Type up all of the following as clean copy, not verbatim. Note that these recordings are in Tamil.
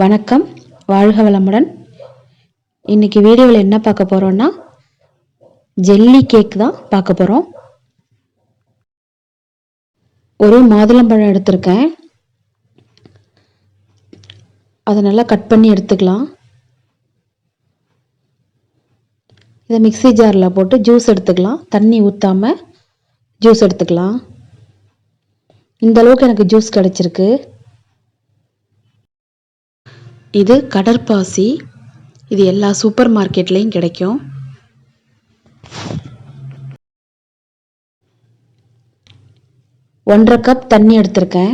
வணக்கம், வாழ்க வளமுடன். இன்னைக்கு வீடியோவில் என்ன பார்க்க போறோம்னா ஜெல்லி கேக் தான் பார்க்க போறோம். ஒரு மாதுளம்பழம் எடுத்திருக்கேன், அதை நல்லா கட் பண்ணி எடுத்துக்கலாம். இதை மிக்ஸி ஜாரில் போட்டு ஜூஸ் எடுத்துக்கலாம். தண்ணி ஊற்றாம ஜூஸ் எடுத்துக்கலாம். இந்த அளவுக்கு எனக்கு ஜூஸ் கிடைச்சிருக்கு. இது கடற்பாசி. இது எல்லா சூப்பர் மார்க்கெட்லேயும் கிடைக்கும். ஒன்றரை கப் தண்ணி எடுத்திருக்கேன்.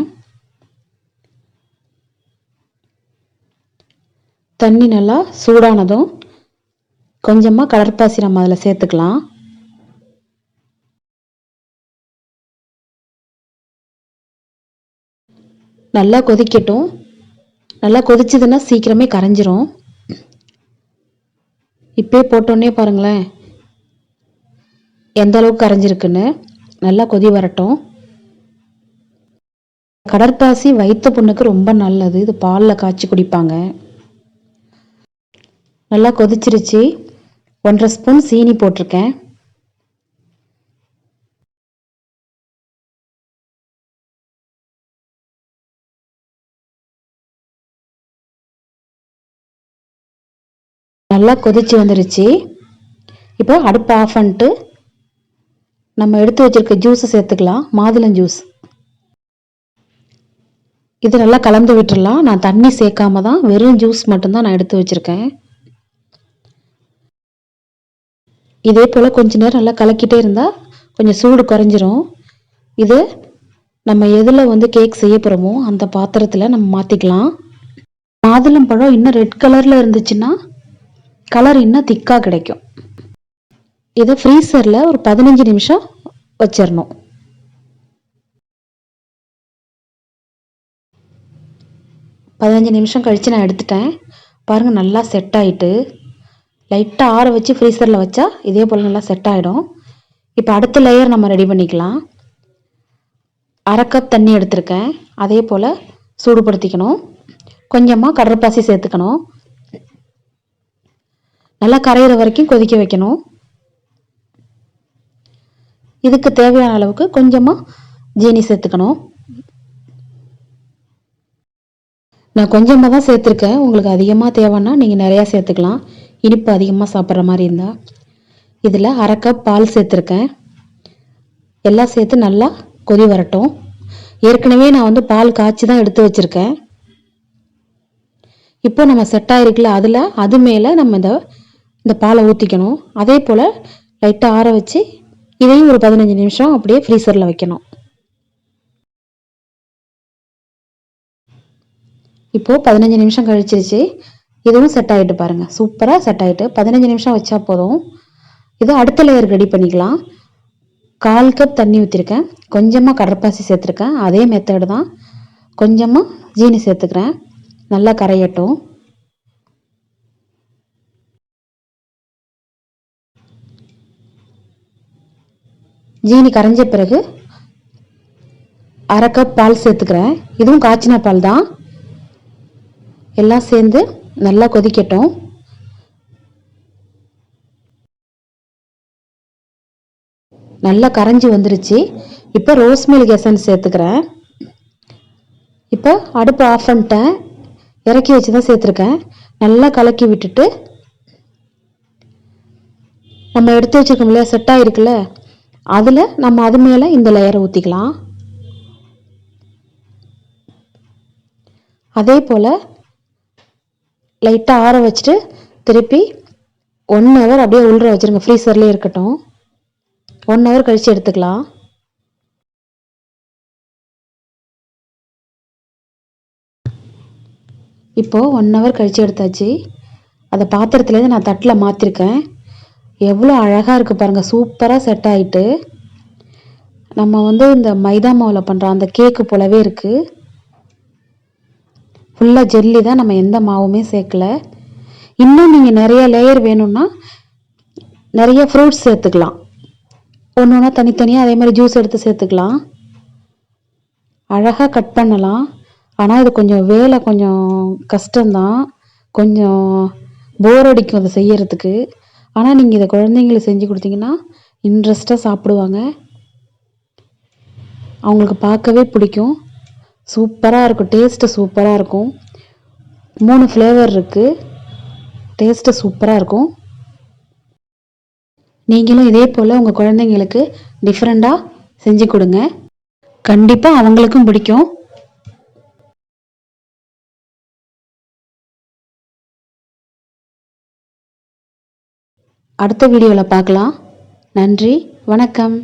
தண்ணி நல்லா சூடானதும் கொஞ்சமாக கடற்பாசி நம்ம அதில் சேர்த்துக்கலாம். நல்லா கொதிக்கட்டும். நல்லா கொதிச்சதுன்னா சீக்கிரமே கரைஞ்சிரும். இப்போ போட்டோன்னே பாருங்களேன் எந்த அளவுக்கு கரைஞ்சிருக்குன்னு. நல்லா கொதி வரட்டும். கடற்பாசி வயிற்று புண்ணுக்கு ரொம்ப நல்லது. இது பாலில் காய்ச்சி குடிப்பாங்க. நல்லா கொதிச்சிருச்சு. 1.5 ஸ்பூன் சீனி போட்டிருக்கேன். நல்லா கொதிச்சு வந்துருச்சு. இப்போ அடுப்பு ஆஃப் பண்ணிட்டு நம்ம எடுத்து வச்சிருக்க ஜூஸை சேர்த்துக்கலாம். மாதுளம் ஜூஸ். இது நல்லா கலந்து விட்டுடலாம். நான் தண்ணி சேர்க்காம தான் வெறும் ஜூஸ் மட்டும்தான் நான் எடுத்து வச்சிருக்கேன். இதே போல் கொஞ்ச நேரம் நல்லா கலக்கிட்டே இருந்தால் கொஞ்சம் சூடு குறைஞ்சிரும். இது நம்ம எதில் கேக் செய்ய போகிறோமோ அந்த பாத்திரத்தில் நம்ம மாற்றிக்கலாம். மாதுளம் பழம் இன்னும் ரெட் கலரில் இருந்துச்சுன்னா கலர் இன்னும் திக்காக கிடைக்கும். இதை ஃப்ரீசரில் ஒரு 15 நிமிஷம் வச்சிடணும். நிமிஷம் கழித்து நான் எடுத்துட்டேன். பாருங்கள் நல்லா செட் ஆகிட்டு. லைட்டாக ஆற வச்சு ஃப்ரீசரில் வச்சா இதே போல் நல்லா செட் ஆகிடும். இப்போ அடுத்த லேயர் நம்ம ரெடி பண்ணிக்கலாம். 1/2 கப் தண்ணி எடுத்திருக்கேன். அதே போல் சூடுபடுத்திக்கணும். கொஞ்சமாக கடற்பாசி சேர்த்துக்கணும். நல்லா கரையிற வரைக்கும் கொதிக்க வைக்கணும். இதுக்கு தேவையான அளவுக்கு கொஞ்சமாக ஜீனி சேர்த்துக்கணும். நான் கொஞ்சமாக தான் சேர்த்துருக்கேன். உங்களுக்கு அதிகமாக தேவைன்னா நீங்கள் நிறையா சேர்த்துக்கலாம். இனிப்பு அதிகமாக சாப்பிட்ற மாதிரி இருந்தால். இதில் 1/2 கப் பால் சேர்த்துருக்கேன். எல்லாம் சேர்த்து நல்லா கொதி வரட்டும். ஏற்கனவே நான் பால் காய்ச்சி தான் எடுத்து வச்சுருக்கேன். இப்போ நம்ம செட் ஆகிருக்குல்ல, அது மேலே நம்ம இந்த பாலை ஊற்றிக்கணும். அதே போல் லைட்டாக ஆற வச்சு இதையும் ஒரு 15 நிமிஷம் அப்படியே ஃப்ரீசரில் வைக்கணும். இப்போது 15 நிமிஷம் கழிச்சிருச்சு. இதுவும் செட் ஆகிட்டு பாருங்கள். சூப்பராக செட் ஆகிட்டு. 15 நிமிஷம் வச்சா போதும். இது அடுத்த லேயர் ரெடி பண்ணிக்கலாம். 1/4 கப் தண்ணி ஊற்றிருக்கேன். கொஞ்சமாக கடற்பாசி சேர்த்துருக்கேன். அதே மெத்தடு தான். கொஞ்சமாக ஜீனி சேர்த்துக்கிறேன். நல்லா கரையட்டும். ஜீனி கரைஞ்ச பிறகு 1/2 கப் பால் சேர்த்துக்கிறேன். இதுவும் காய்ச்சின பால் தான். எல்லாம் சேர்ந்து நல்லா கொதிக்கட்டும். நல்லா கரைஞ்சி வந்துருச்சு. இப்போ ரோஸ் மில்க் எசன்ஸ் சேர்த்துக்கிறேன். இப்போ அடுப்பு ஆஃப் பண்ணிட்டேன். இறக்கி வச்சு தான் சேர்த்துருக்கேன். நல்லா கலக்கி விட்டுட்டு நம்ம எடுத்து வச்சுருக்கோம் இல்லையா, செட் ஆகிருக்குல்ல, அதில் நம்ம அது மேலே இந்த லேயரை ஊற்றிக்கலாம். அதே போல் லைட்டாக ஆற வச்சுட்டு திருப்பி 1 ஹவர் அப்படியே உள்ள வச்சுருங்க. ஃப்ரீசர்லேயே இருக்கட்டும். 1 ஹவர் கழித்து எடுத்துக்கலாம். இப்போது 1 ஹவர் கழித்து எடுத்தாச்சு. அதை பாத்திரத்துலேருந்து நான் தட்டில் மாற்றிருக்கேன். எவ்வளோ அழகாக இருக்குது பாருங்கள். சூப்பராக செட் ஆகிட்டு. நம்ம இந்த மைதா மாவில் பண்ணுற அந்த கேக்கு போலவே இருக்குது. ஃபுல்லாக ஜெல்லி தான். நம்ம எந்த மாவுமே சேர்க்கல. இன்னும் நீங்கள் நிறைய லேயர் வேணும்னா நிறைய ஃப்ரூட்ஸ் சேர்த்துக்கலாம். ஒன்று ஒன்றா தனித்தனியாக அதே மாதிரி ஜூஸ் எடுத்து சேர்த்துக்கலாம். அழகாக கட் பண்ணலாம். ஆனால் இது கொஞ்சம் வேலை கொஞ்சம் கஷ்டம்தான், கொஞ்சம் போர் அடிக்கும் அதை செய்யறதுக்கு. ஆனால் நீங்கள் இதை குழந்தைங்களுக்கு செஞ்சு கொடுத்தீங்கன்னா இன்ட்ரெஸ்ட்டாக சாப்பிடுவாங்க, அவங்களுக்கு பார்க்கவே பிடிக்கும். சூப்பராக இருக்கும், டேஸ்ட்டு சூப்பராக இருக்கும். 3 ஃப்ளேவர் இருக்குது, டேஸ்ட்டு சூப்பராக இருக்கும். நீங்களும் இதே போல் உங்கள் குழந்தைங்களுக்கு டிஃப்ரெண்ட்டாக செஞ்சு கொடுங்க, கண்டிப்பாக அவங்களுக்கும் பிடிக்கும். அடுத்த வீடியோவில் பார்க்கலாம். நன்றி, வணக்கம்.